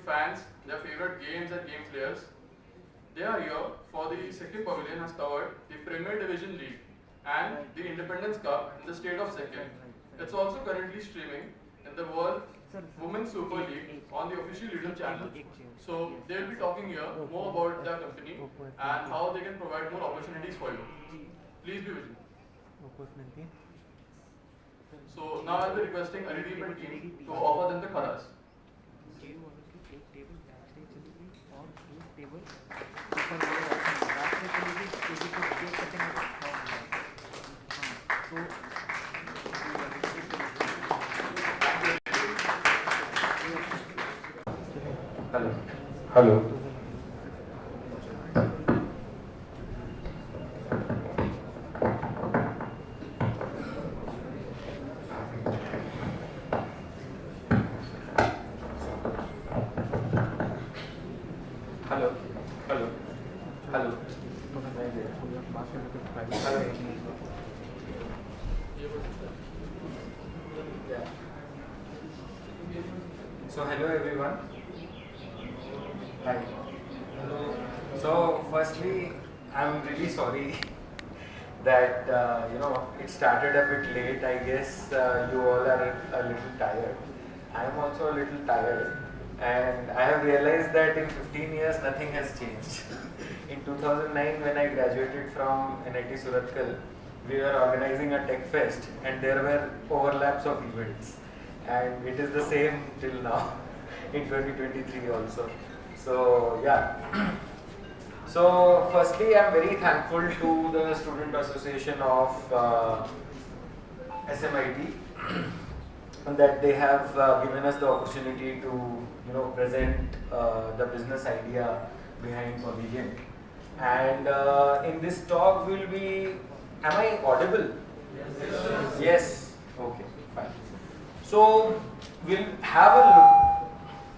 fans their favorite games and game players. They are here for the Sikkim Pavilion has covered the Premier Division League and the Independence Cup in the state of Sikkim. It's also currently streaming in the World Women's Super League on the official YouTube channel. So they will be talking here more about their company and how they can provide more opportunities for you. Please be vigilant. So now I'll be requesting a team to offer them the colors. Hello. Hello. Hello. Hello. Hello. Yeah. So hello everyone. Hi. Hello. So firstly, I'm really sorry that it started a bit late. I guess you all are a little tired. I am also a little tired, and I have realized that in 15 years nothing has changed. In 2009, when I graduated from NIT Surathkal, we were organizing a tech fest, and there were overlaps of events, and it is the same till now in 2023 also. So yeah. So firstly, I am very thankful to the Student Association of SMIT that they have given us the opportunity to present the business idea behind Pavilion. And in this talk, we'll be. Am I audible? Yes. Yes. Okay. Fine. So we'll have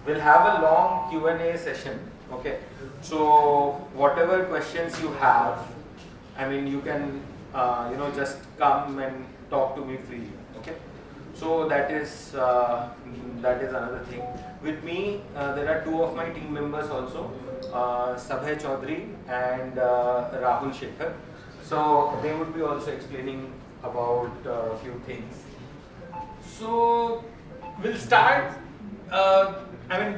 a long Q&A session. Okay. So whatever questions you have, I mean, you can just come and talk to me freely. Okay. So that is another thing. With me, there are two of my team members also, Sabhay Chaudhary and Rahul Shekhar. So they would be also explaining about a few things. So we'll start.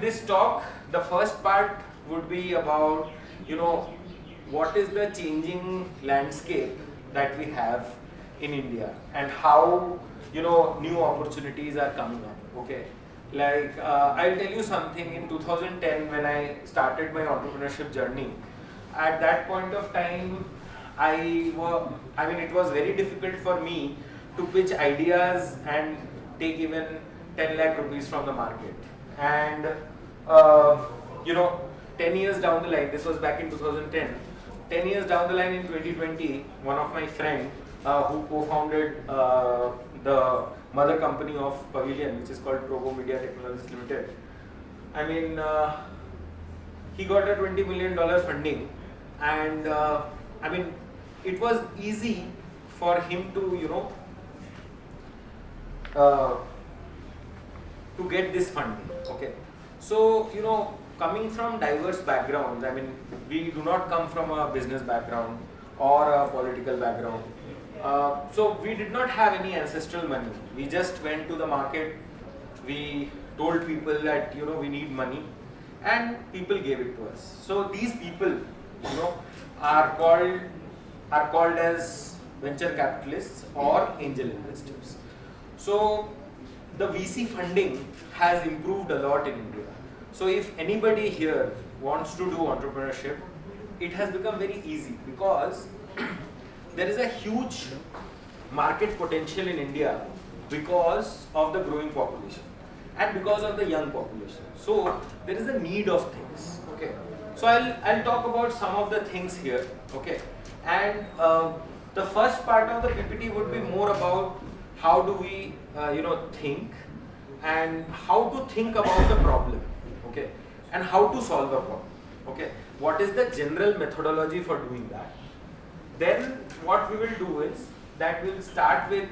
This talk, the first part would be about what is the changing landscape that we have in India and how new opportunities are coming up. Okay, like I'll tell you something. In 2010, when I started my entrepreneurship journey, at that point of time, it was very difficult for me to pitch ideas and take even 10 lakh rupees from the market. And 10 years down the line, this was back in 2010. 10 years down the line in 2020, one of my friends who co-founded the mother company of Pavilion, which is called Probo Media Technologies Limited. He got a $20 million funding, and it was easy for him to to get this funding. Okay, so coming from diverse backgrounds, we do not come from a business background or a political background. So we did not have any ancestral money. We just went to the market. We told people that we need money, and people gave it to us. So these people, are called as venture capitalists or angel investors. So the VC funding has improved a lot in India. So if anybody here wants to do entrepreneurship, it has become very easy because there is a huge market potential in India because of the growing population and because of the young population. So there is a need of things. Okay. So I'll talk about some of the things here. Okay. And the first part of the PPT would be more about how do we think and how to think about the problem. Okay. And how to solve the problem. Okay. What is the general methodology for doing that? Then what we will do is that we'll start with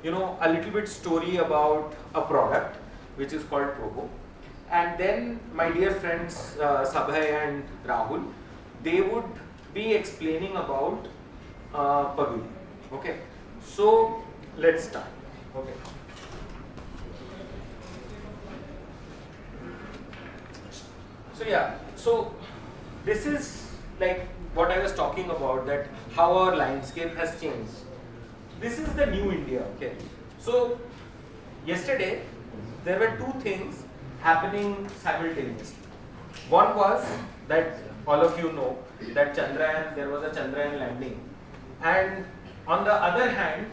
a little bit story about a product which is called Probo, and then my dear friends Sabhay and Rahul, they would be explaining about pavilion. Okay, so let's start. Okay. So yeah, so this is like what I was talking about, that how our landscape has changed. This is the new India. Okay, so yesterday there were two things happening simultaneously. One was that all of you know that Chandrayaan, there was a Chandrayaan landing, and on the other hand,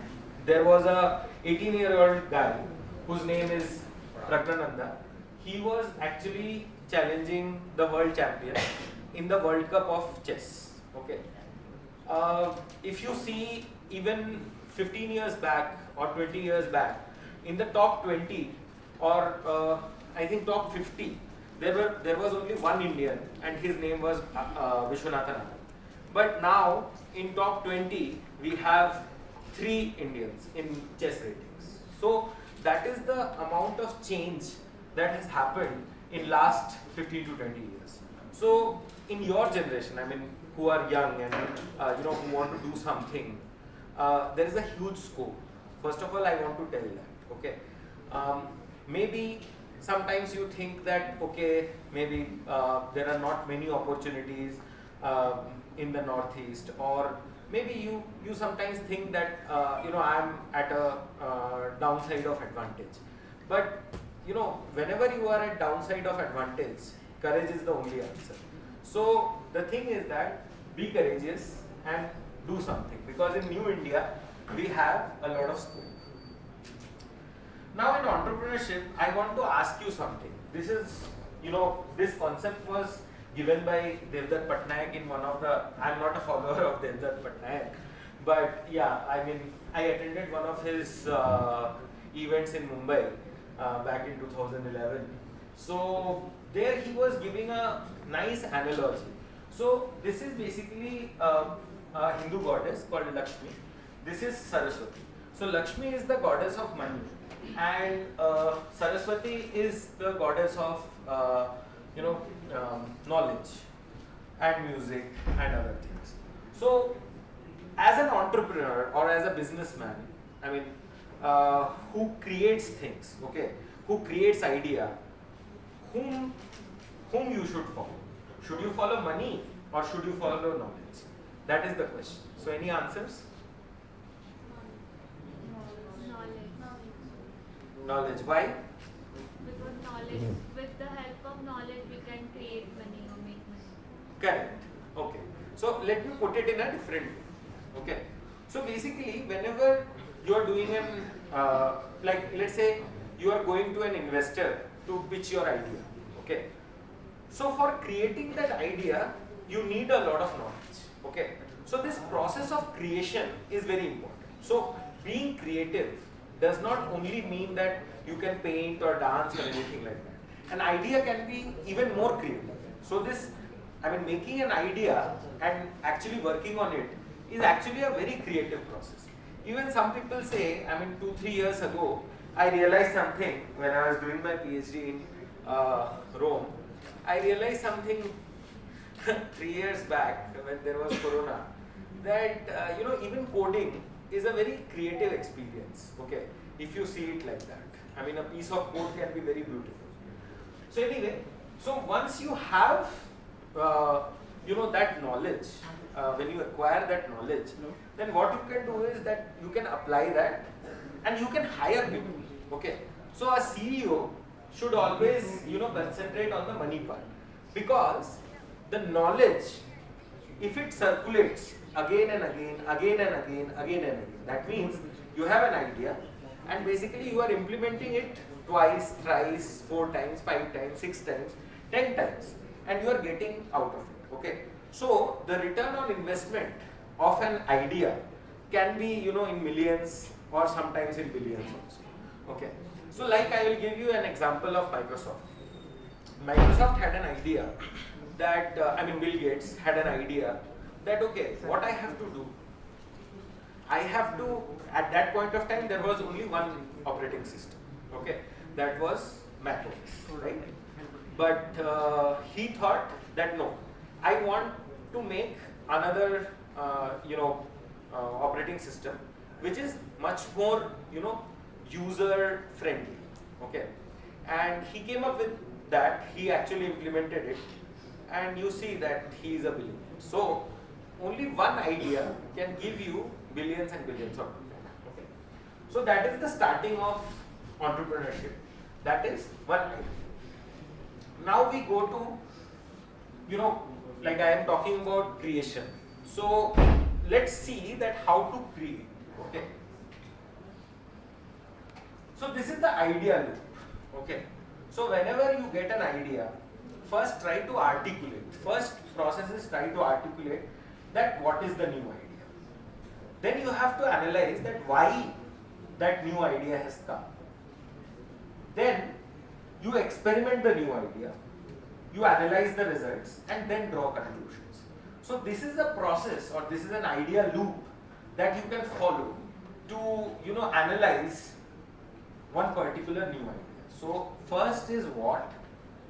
there was a 18-year-old guy whose name is Pragnananda. He was actually challenging the world champion in the World Cup of chess. Okay. If you see even 15 years back or 20 years back, in the top 20 or I think top 50, there was only one Indian, and his name was Vishwanathan Anand. But now in top 20 we have 3 Indians in chess ratings. So that is the amount of change that has happened in last 15 to 20 years. So in your generation, I mean, who are young and who want to do something, there is a huge scope. First of all, I want to tell that. Okay, maybe sometimes you think that okay, maybe there are not many opportunities in the Northeast, or maybe you sometimes think that I am at a downside of advantage. But whenever you are at downside of advantage, courage is the only answer. So the thing is that be courageous and do something, because in New India we have a lot of scope. Now in entrepreneurship, I want to ask you something. This is, this concept was given by Devdutt Patnaik in one of the, I'm not a follower of Devdutt Patnaik, but yeah, I mean, I attended one of his events in Mumbai back in 2011. So there he was giving a nice analogy. So this is basically a Hindu goddess called Lakshmi. This is Saraswati. So Lakshmi is the goddess of money, and Saraswati is the goddess of knowledge and music and other things. So as an entrepreneur or as a businessman, I mean, who creates things, okay, who creates idea, whom you should follow? Should you follow money or should you follow knowledge? That is the question. So any answers? Knowledge. Why? Because knowledge, with the help of knowledge, we can create money or make money. Correct. Okay. So let me put it in a different way. Okay. So basically, whenever you are doing an, like let's say you are going to an investor to pitch your idea. Okay. So for creating that idea, you need a lot of knowledge. Okay. So this process of creation is very important. So being creative does not only mean that you can paint or dance or anything like that. An idea can be even more creative. So this, I mean, making an idea and actually working on it is actually a very creative process. Even some people say, I mean, 2-3 years ago, I realized something when I was doing my PhD in Rome. I realized something 3 years back when there was Corona, that even coding is a very creative experience. Okay, if you see it like that. I mean, a piece of code can be very beautiful. So anyway, so once you have that knowledge, when you acquire that knowledge, then what you can do is that you can apply that and you can hire people. Okay, so a CEO should always concentrate on the money part, because the knowledge, if it circulates again and again, again and again, again and again, that means you have an idea and basically you are implementing it twice, thrice, 4 times, 5 times, 6 times, 10 times, and you are getting out of it. Okay, so the return on investment of an idea can be in millions or sometimes in billions also. Okay, so like I will give you an example of Microsoft. Microsoft had an idea that Bill Gates had an idea that okay, what I have to do, I have to, at that point of time there was only one operating system, okay, that was Mac OS, right? but he thought that no, I want to make another operating system which is much more user friendly. Okay, and he came up with that. He actually implemented it, and you see that he is a billionaire. So only one idea can give you billions and billions of dollars. Okay, so that is the starting of entrepreneurship. That is one idea. Now we go to, like I am talking about creation. So let's see that how to create. Okay. So this is the idea loop. Okay. So whenever you get an idea, first try to articulate. First process is try to articulate that what is the new idea. Then you have to analyze that why that new idea has come. Then you experiment the new idea, you analyze the results, and then draw conclusions. So this is a process, or this is an idea loop that you can follow to analyze one particular new idea. So first is what,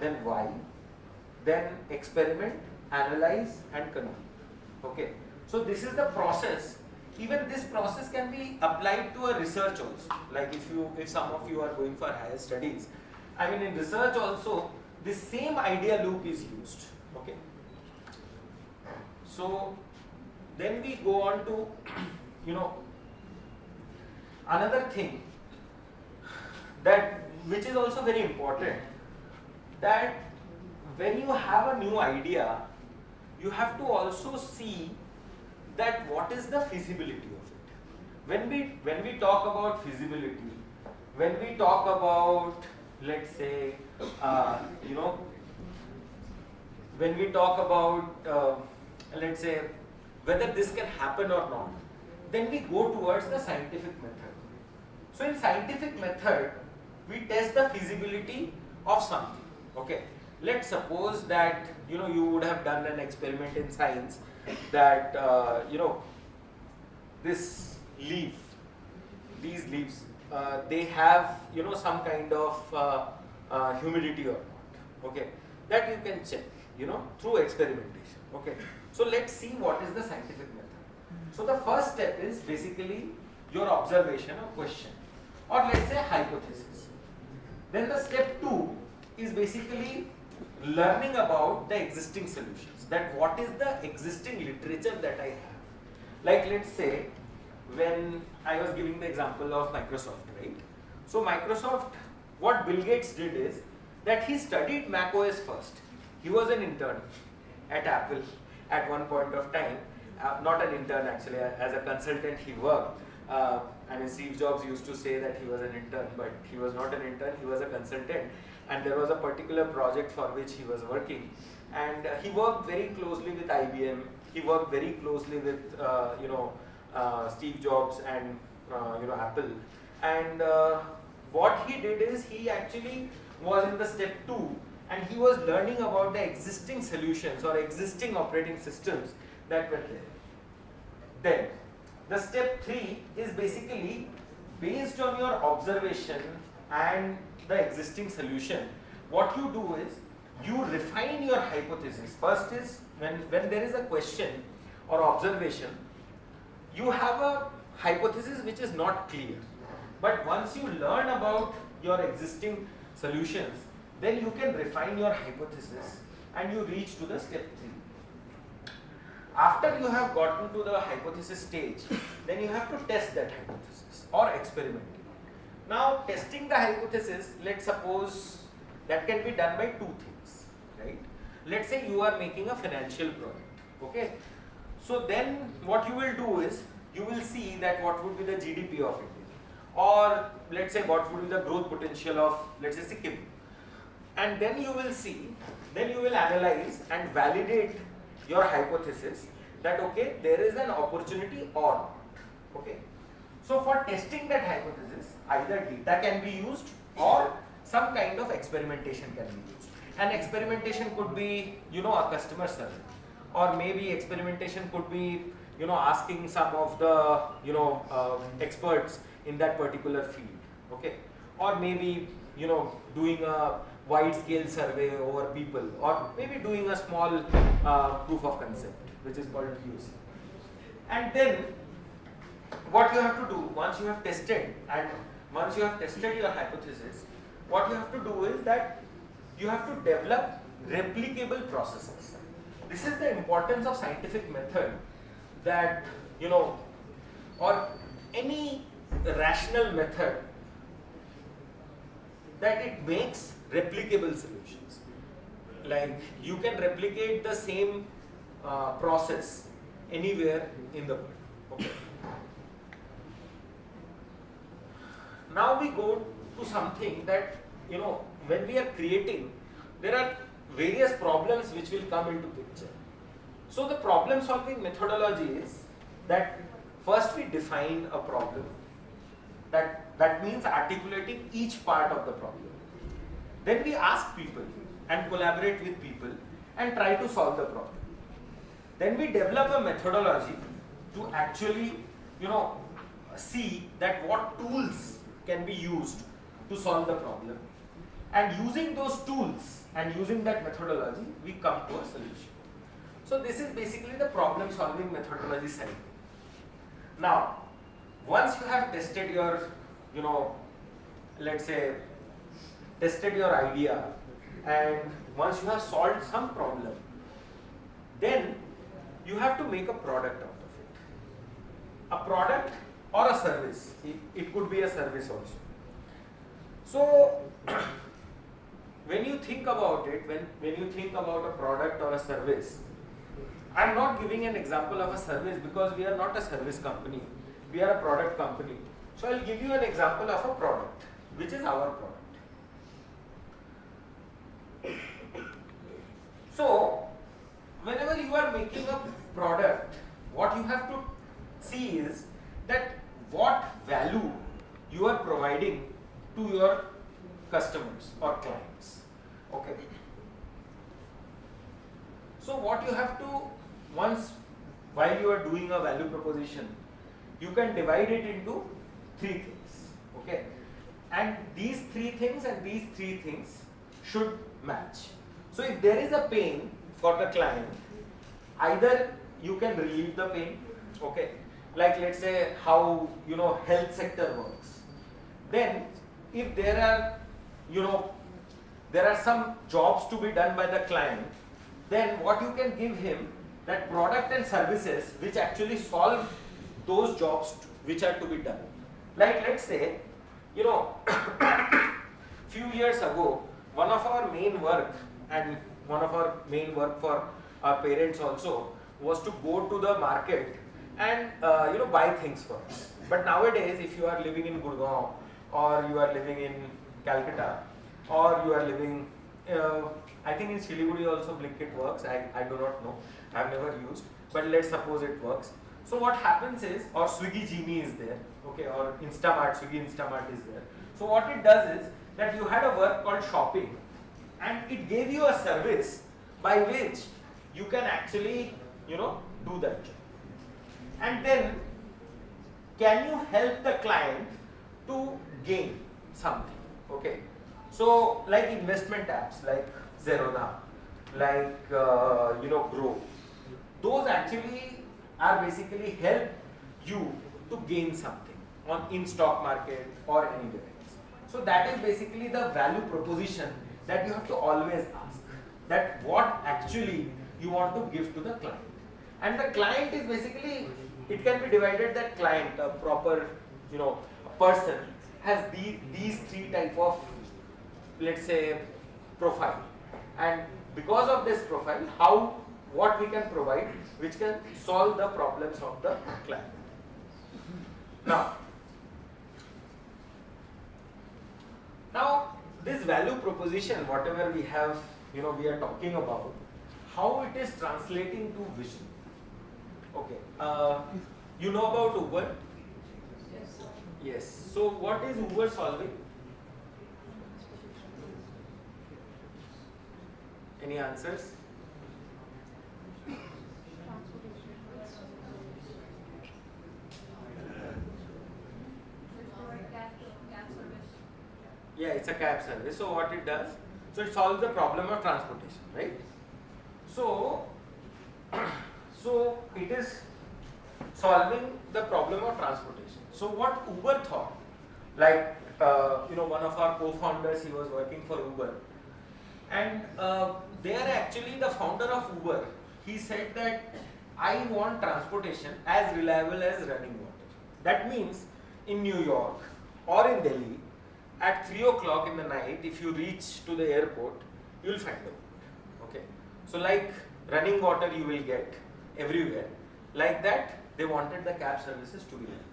then why, then experiment, analyze, and conclude. Okay. So this is the process. Even this process can be applied to a research also. Like if some of you are going for higher studies, I mean in research also, this same idea loop is used. Okay. So then we go on to another thing that which is also very important, that when you have a new idea, you have to also see that what is the feasibility of it. When we talk about feasibility, when we talk about, let's say, when we talk about, let's say, whether this can happen or not, then we go towards the scientific method. So in scientific method, we test the feasibility of something. Okay. Let's suppose that you would have done an experiment in science that this leaf, these leaves, they have some kind of humidity or not. Okay, that you can check through experimentation. Okay, so let's see what is the scientific method. So the first step is basically your observation or question, or let's say hypothesis. Then the step 2 is basically learning about the existing solutions, that what is the existing literature that I have. Like let's say, when I was giving the example of Microsoft, right? So Microsoft, what Bill Gates did is that he studied Mac OS first. He was an intern at Apple at one point of time. Not an intern actually, as a consultant he worked. I mean, Steve Jobs used to say that he was an intern, but he was not an intern, he was a consultant. And there was a particular project for which he was working. And he worked very closely with IBM. He worked very closely with, Steve Jobs and, Apple. And what he did is he actually was in the step 2, and he was learning about the existing solutions or existing operating systems that were there. Then the step 3 is basically based on your observation and the existing solution. What you do is you refine your hypothesis. First is when there is a question or observation, you have a hypothesis which is not clear. But once you learn about your existing solutions, then you can refine your hypothesis and you reach to the step 3. After you have gotten to the hypothesis stage, then you have to test that hypothesis or experiment. Now, testing the hypothesis, let's suppose that can be done by 2 things, right? Let's say you are making a financial product, okay? So then what you will do is, you will see that what would be the GDP of India, or let's say what would be the growth potential of, let's say, Sikkim. And then you will see, then you will analyze and validate your hypothesis that okay, there is an opportunity or not, okay? So for testing that hypothesis, either data can be used or some kind of experimentation can be used. And experimentation could be, a customer survey, or maybe experimentation could be, asking some of the, experts in that particular field, okay? Or maybe, doing a wide scale survey over people, or maybe doing a small proof of concept, which is called POC. And then what you have to do once you have tested your hypothesis, what you have to do is that you have to develop replicable processes. This is the importance of scientific method, that or any rational method, that it makes replicable solutions. Like you can replicate the same process anywhere in the world. Okay. Now we go to something that, when we are creating, there are various problems which will come into picture. So the problem solving methodology is that first we define a problem. That means articulating each part of the problem. Then we ask people and collaborate with people and try to solve the problem. Then we develop a methodology to actually, see that what tools can be used to solve the problem. And using those tools and using that methodology, we come to a solution. So this is basically the problem solving methodology cycle. Now, once you have tested your, let's say, tested your idea, and once you have solved some problem, then you have to make a product out of it. A product or a service. It could be a service also. So, when you think about it, when you think about a product or a service, I am not giving an example of a service because we are not a service company. We are a product company. So, I will give you an example of a product, which is our product. So, whenever you are making a product, what you have to see is that what value you are providing to your customers or clients. Okay. So what you have to, while you are doing a value proposition, you can divide it into 3 things. Okay. And these 3 things and these 3 things should match. So if there is a pain for the client, either you can relieve the pain, okay, like let's say how health sector works. Then if there are some jobs to be done by the client, then what you can give him, that product and services which actually solve those jobs which are to be done. Like let's say, few years ago, one of our main work for our parents also was to go to the market and buy things for us. But nowadays, if you are living in Gurgaon, or you are living in Calcutta, or you are living, I think in Siliguri also Blinkit works, I do not know, I have never used, but let's suppose it works. So what happens is, or Swiggy Genie is there, okay, or Instamart, Swiggy Instamart is there. So what it does is, that you had a work called shopping, and it gave you a service by which you can actually, do that job. And then, can you help the client to gain something? Okay. So, like investment apps, like Zerodha, like Grow, those actually are basically help you to gain something in stock market or anywhere else. So that is basically the value proposition that you have to always ask, that what actually you want to give to the client. And the client is basically, it can be divided that client, a proper, a person has these 3 type of, let's say, profile. And because of this profile, what we can provide, which can solve the problems of the client. Now, this value proposition, whatever we have, we are talking about, how it is translating to vision. Okay. You know about Uber? Yes. Yes. So, what is Uber solving? Any answers? Cab service. Yeah, it's a cab service. So what it does? So it solves the problem of transportation, right? So, so it is solving the problem of transportation. So what Uber thought, like one of our co-founders, he was working for Uber, and they are actually the founder of Uber. He said that I want transportation as reliable as running water. That means in New York or in Delhi, at 3 o'clock in the night, if you reach to the airport, you will find a okay. So like running water you will get everywhere. Like that, they wanted the cab services to be there.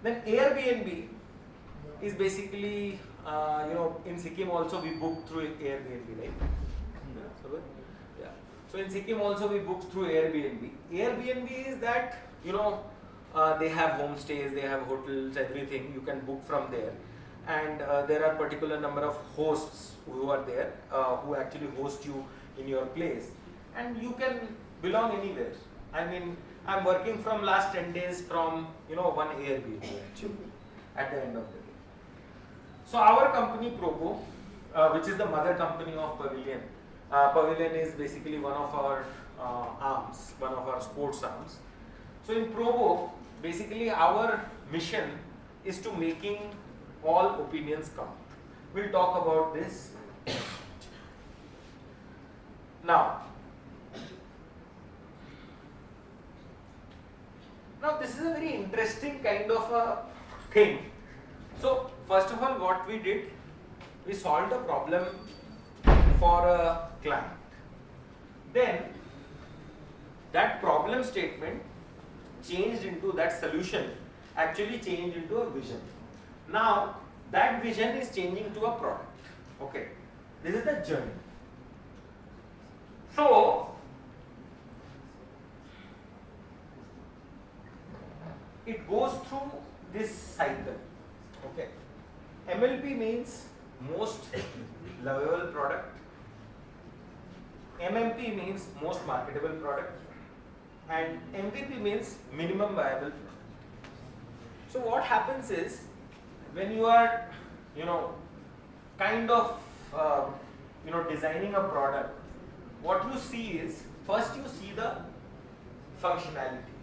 Then Airbnb is basically, in Sikkim also we book through Airbnb, right? Yeah. So in Sikkim also we book through Airbnb. Airbnb is that, they have homestays, they have hotels, everything. You can book from there. And there are particular number of hosts who are there, who actually host you in your place. And you can belong anywhere. I mean, I'm working from last 10 days from, one Airbnb actually, at the end of the day. So our company Probo, which is the mother company of Pavilion. Pavilion is basically one of our arms, one of our sports arms. So in Probo, basically our mission is to making all opinions count. We'll talk about this now. Now this is a very interesting kind of a thing. So first of all, what we did, we solved a problem for a client. Then that problem statement changed into that solution, actually changed into a vision. Now that vision is changing to a product. Okay, this is the journey. So it goes through this cycle. Okay, MLP means most lovable product, MMP means most marketable product, and MVP means minimum viable product. So what happens is, when you are kind of designing a product, what you see is, first you see the functionality,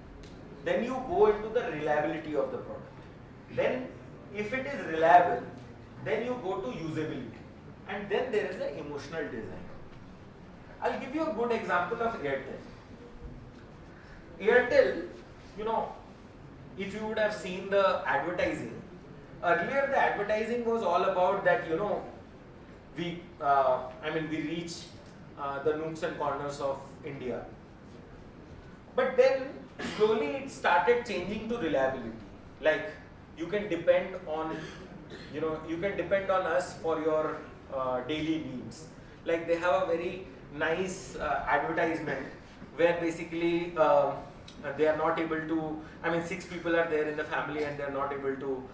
then you go into the reliability of the product, then if it is reliable, then you go to usability, and then there is the emotional design. I'll give you a good example of Airtel. Airtel, if you would have seen the advertising, earlier the advertising was all about that, we reach the nooks and corners of India. But then slowly it started changing to reliability. Like you can depend on, us for your daily needs. Like they have a very nice advertisement where basically they are not able to, 6 people are there in the family and they are not able to,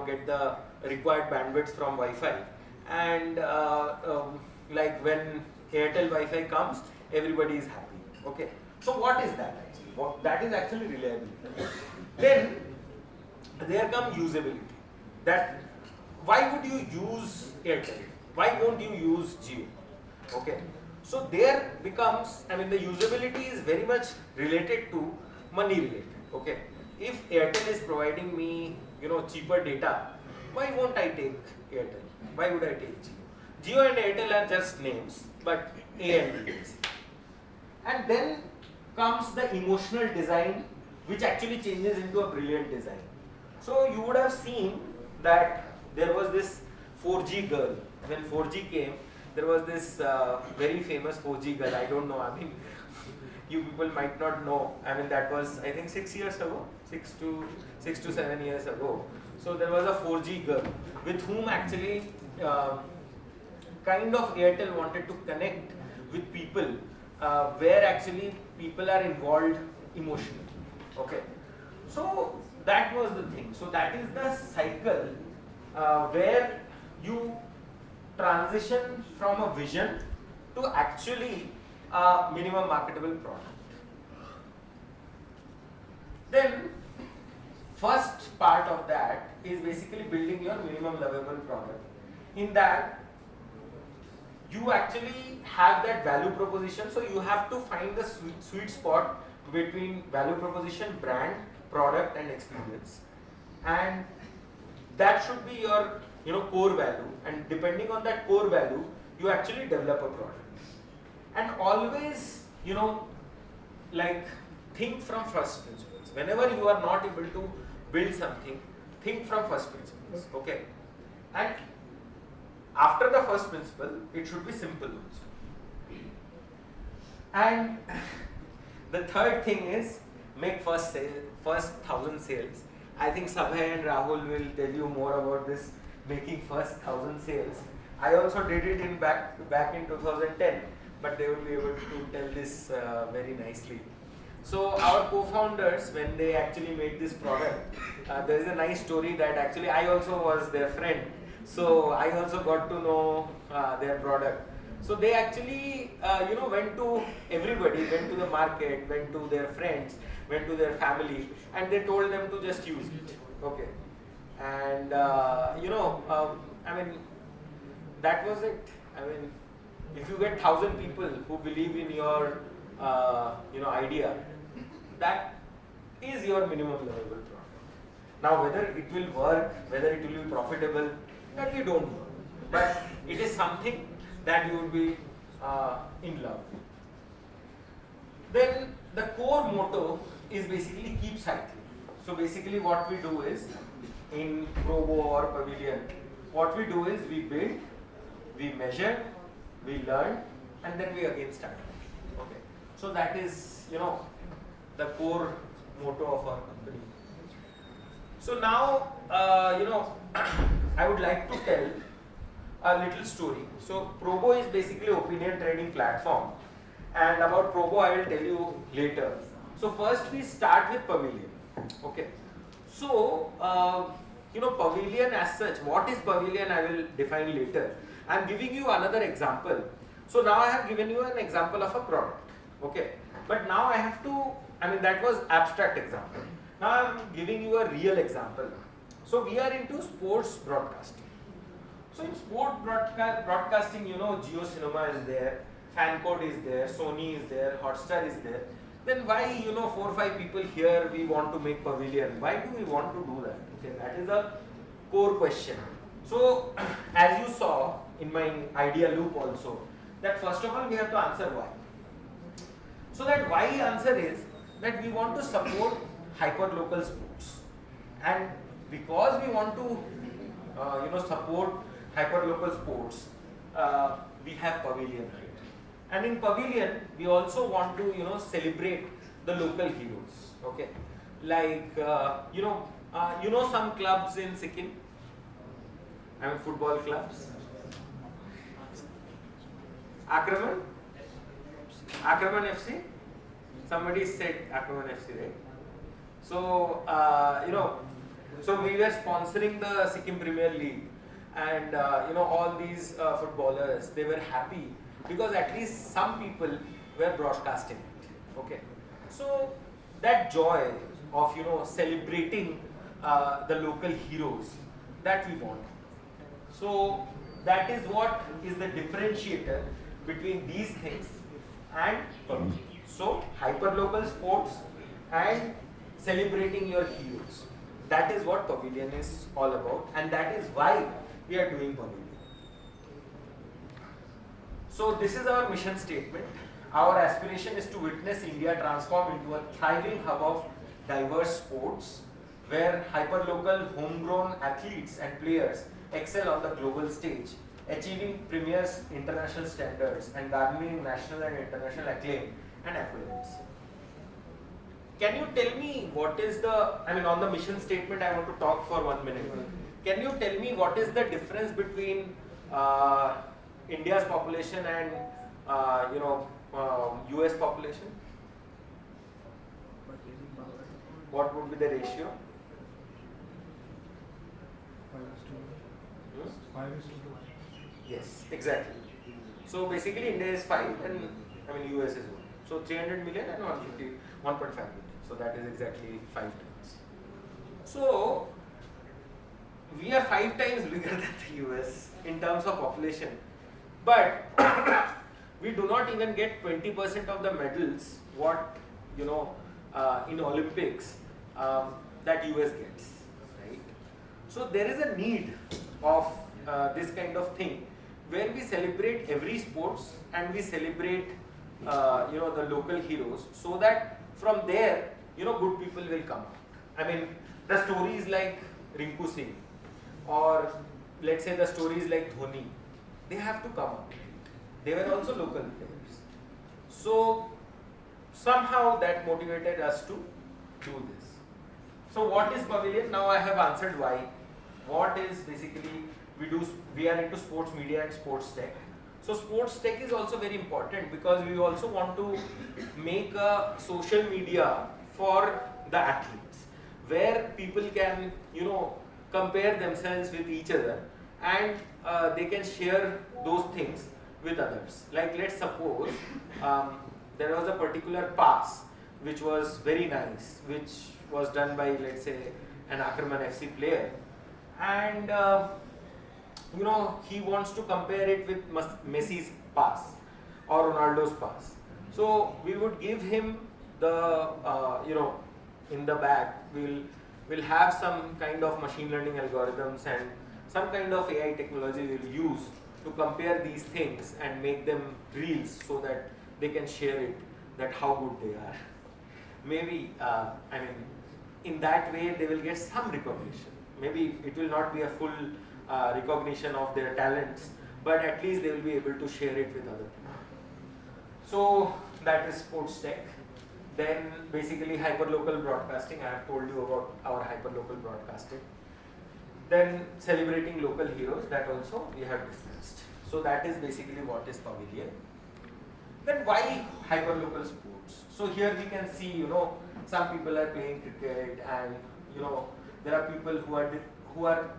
get the required bandwidth from Wi-Fi. And like when Airtel Wi-Fi comes, everybody is happy. Okay. So what is that actually? That is actually reliability. Then there comes usability. That why would you use Airtel? Why won't you use Jio? Okay. So there becomes, the usability is very much related to money related. Okay. If Airtel is providing me, cheaper data, why won't I take Airtel? Why would I take Jio? Jio and Airtel are just names, but A and B. And then comes the emotional design, which actually changes into a brilliant design. So you would have seen that there was this 4G girl. When 4G came, there was this very famous 4G girl. I don't know. You people might not know. That was, I think, 6 years ago, 6 to 7 years ago. So there was a 4G girl with whom actually kind of Airtel wanted to connect with people where actually people are involved emotionally. Okay. So that was the thing. So that is the cycle where you transition from a vision to actually a minimum marketable product. Then first part of that is basically building your minimum lovable product. In that you actually have that value proposition. So you have to find the sweet spot between value proposition, brand, product, and experience, and that should be your core value. And depending on that core value, you actually develop a product. And always like think from first principles. Whenever you are not able to build something, think from first principles. Okay, and after the first principle, it should be simple also. And the third thing is make first 1,000 sales. I think Sabhay and Rahul will tell you more about this making first 1,000 sales. I also did it in back in 2010, but they will be able to tell this very nicely. So our co-founders, when they actually made this product, there is a nice story that actually I also was their friend. So I also got to know their product. So they actually, went to everybody, went to the market, went to their friends, went to their family, and they told them to just use it. Okay, and I mean, that was it. I mean, if you get 1,000 people who believe in your, idea, that is your minimum viable product. Now, whether it will work, whether it will be profitable, that we don't know. But it is something that you would be in love with. Then the core motto is basically keep cycling. So basically what we do is, in Probo or Pavilion, what we do is we build, we measure, we learn, and then we again start. Okay. So that is, the core motto of our company. So now, I would like to tell a little story. So Probo is basically opinion trading platform, and about Probo I will tell you later. So first we start with Pavilion. Okay. So Pavilion as such, what is Pavilion I will define later. I am giving you another example. So now I have given you an example of a product. Okay. But now I have to, that was abstract example. Now I am giving you a real example. So we are into sports broadcasting. So in sport broadcasting, Jio Cinema is there, Fancode is there, Sony is there, Hotstar is there. Then why, 4 or 5 people here we want to make Pavilion? Why do we want to do that? Okay, that is a core question. So as you saw in my idea loop also, that first of all we have to answer why. So that why answer is that we want to support hyper-local sports, and because we want to support hyper-local sports, we have Pavilion here. And in Pavilion, we also want to celebrate the local heroes. Okay, like some clubs in Sikkim. Football clubs. Akraman FC. Somebody said Akraman FC, right? So so we were sponsoring the Sikkim Premier League, and all these footballers, they were happy because at least some people were broadcasting it. Okay, so that joy of celebrating the local heroes, that we want. So that is what is the differentiator between these things and Pavilion. So hyper-local sports and celebrating your heroes. That is what Pavilion is all about, and that is why we are doing Pavilion. So this is our mission statement. Our aspiration is to witness India transform into a thriving hub of diverse sports, where hyper-local homegrown athletes and players excel on the global stage, achieving premier international standards and garnering national and international acclaim and accolades. Can you tell me what is the, on the mission statement I want to talk for 1 minute. Can you tell me what is the difference between India's population and US population? What would be the ratio? 5:2. Yes, exactly. So basically India is 5 and US is 1. So 300 million and 1.5 million. So that is exactly 5 times. So we are 5 times bigger than the US in terms of population. But we do not even get 20% of the medals what in Olympics that US gets, right? So there is a need of this kind of thing where we celebrate every sports and we celebrate the local heroes, so that from there good people will come out. I mean, the stories like Rinku Singh, or let's say the stories like Dhoni, they have to come out. They were also local players. So somehow that motivated us to do this. So what is Pavilion? Now I have answered why. What is basically, we are into sports media and sports tech. So sports tech is also very important because we also want to make a social media for the athletes, where people can compare themselves with each other, and they can share those things with others. Like, let's suppose there was a particular pass which was very nice, which was done by, let's say, an Ackerman FC player, and he wants to compare it with Messi's pass or Ronaldo's pass. So we would give him the in the back we'll have some kind of machine learning algorithms and some kind of AI technology we'll use to compare these things and make them reels, so that they can share it, that how good they are. Maybe I mean, in that way they will get some recognition. Maybe it will not be a full recognition of their talents, but at least they will be able to share it with other people. So that is sports tech. Then basically hyperlocal broadcasting. I have told you about our hyperlocal broadcasting. Then celebrating local heroes, that also we have discussed. So that is basically what is Pavilion. Then why hyperlocal sports? So here we can see, some people are playing cricket, and there are people who are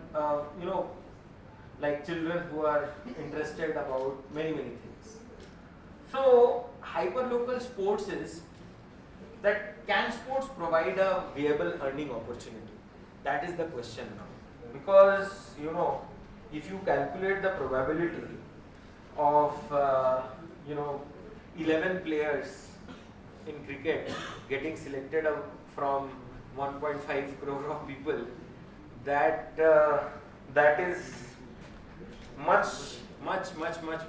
like children who are interested about many things. So hyperlocal sports is that, can sports provide a viable earning opportunity? That is the question now. Because if you calculate the probability of 11 players in cricket getting selected from 1.5 crore of people, that is much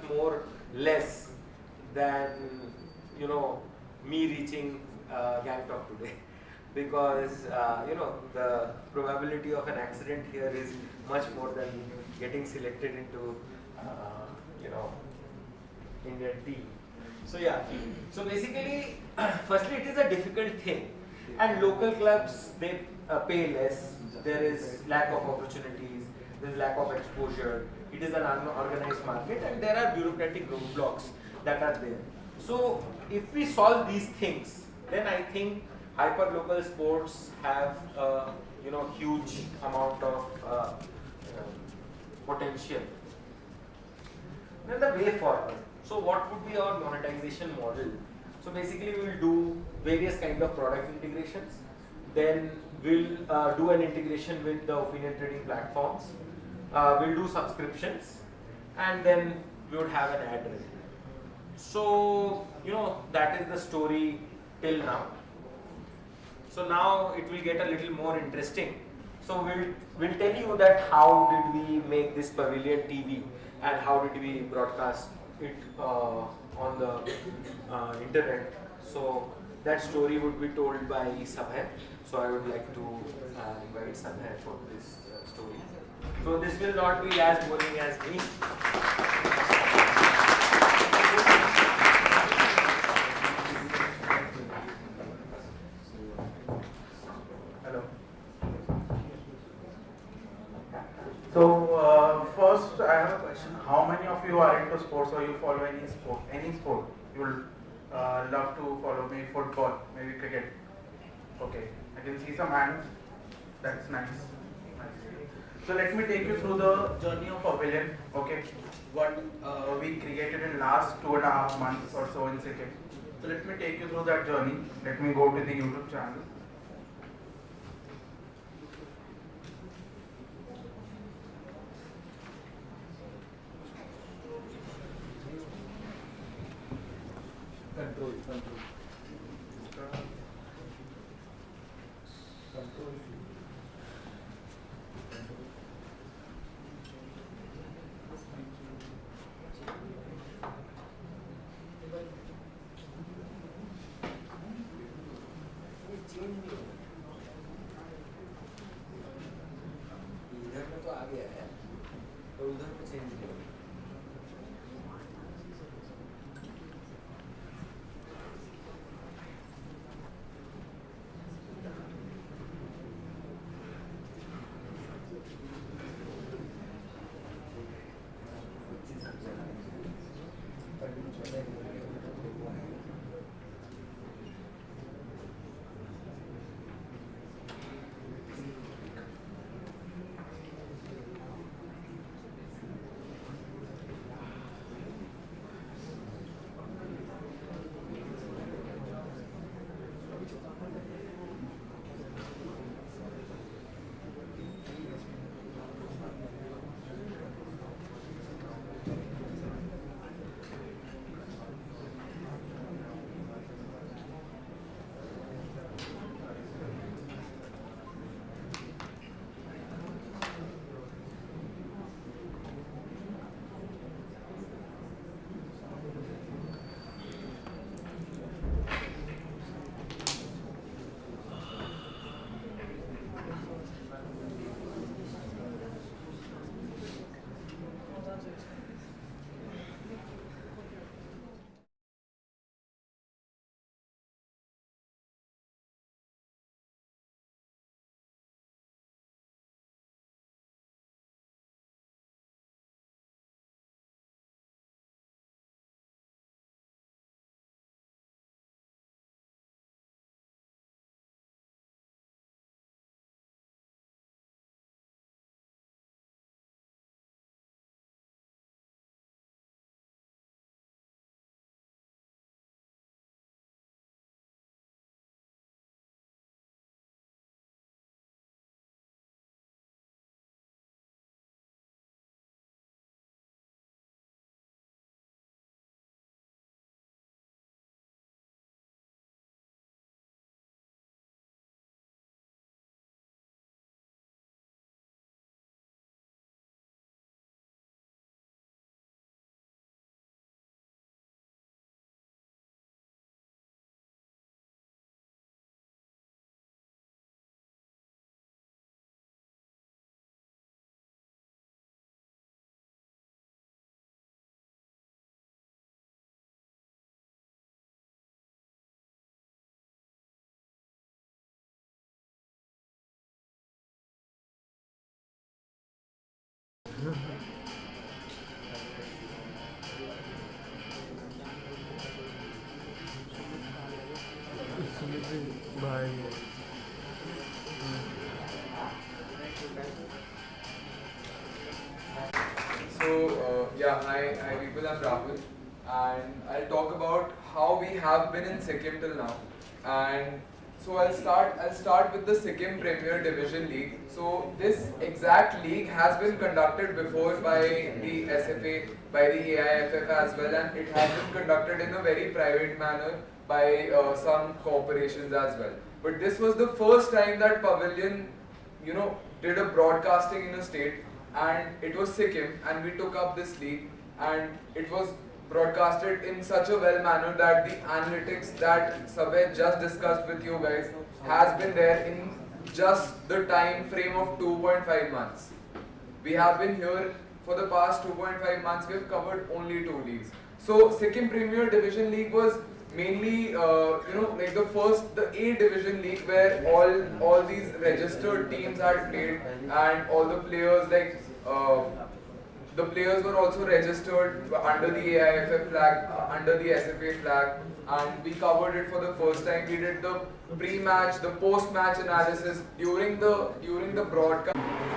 more less than me reaching Gangtok today, because the probability of an accident here is much more than getting selected into Indian team. So yeah, so basically firstly it is a difficult thing, and local clubs, they pay less, there is lack of opportunities, there is lack of exposure, it is an unorganized market, and there are bureaucratic roadblocks that are there. So if we solve these things, then I think hyperlocal sports have a huge amount of potential. Then the way forward. So what would be our monetization model? So basically we will do various kind of product integrations. Then we'll do an integration with the opinion trading platforms. We'll do subscriptions, and then we would have an ad revenue. So that is the story till now. So now it will get a little more interesting. So we'll tell you that how did we make this Pavilion TV, and how did we broadcast it on the internet. So that story would be told by Sabhay. So I would like to invite Sabhay for this story. So this will not be as boring as me. Hello. So first I have a question. How many of you are into sports, or you follow any sport? Any sport? You will love to follow, maybe football, maybe cricket. Okay, I can see some hands. That's nice. So let me take you through the journey of Pavilion. Okay, what we created in last 2.5 months or so in Sikkim. So let me take you through that journey. Let me go to the YouTube channel. Control. इधर में तो आ गया है और उधर में change नहीं होगा। So, yeah, hi people, I'm Rahul, and I'll talk about how we have been in Sikkim till now. And so I'll start with the Sikkim Premier Division League. So this exact league has been conducted before by the SFA, by the AIFF as well, and it has been conducted in a very private manner by some corporations as well. But this was the first time that Pavilion, did a broadcasting in a state, and it was Sikkim, and we took up this league, and it was broadcasted in such a well manner that the analytics that Sabed just discussed with you guys has been there in just the time frame of 2.5 months. We have been here for the past 2.5 months. We have covered only 2 leagues. So Sikkim Premier Division League was mainly, like the A Division League where all these registered teams had played, and all the players the players were also registered under the AIFF flag, under the SFA flag, and we covered it for the first time. We did the pre-match, the post-match analysis during the broadcast.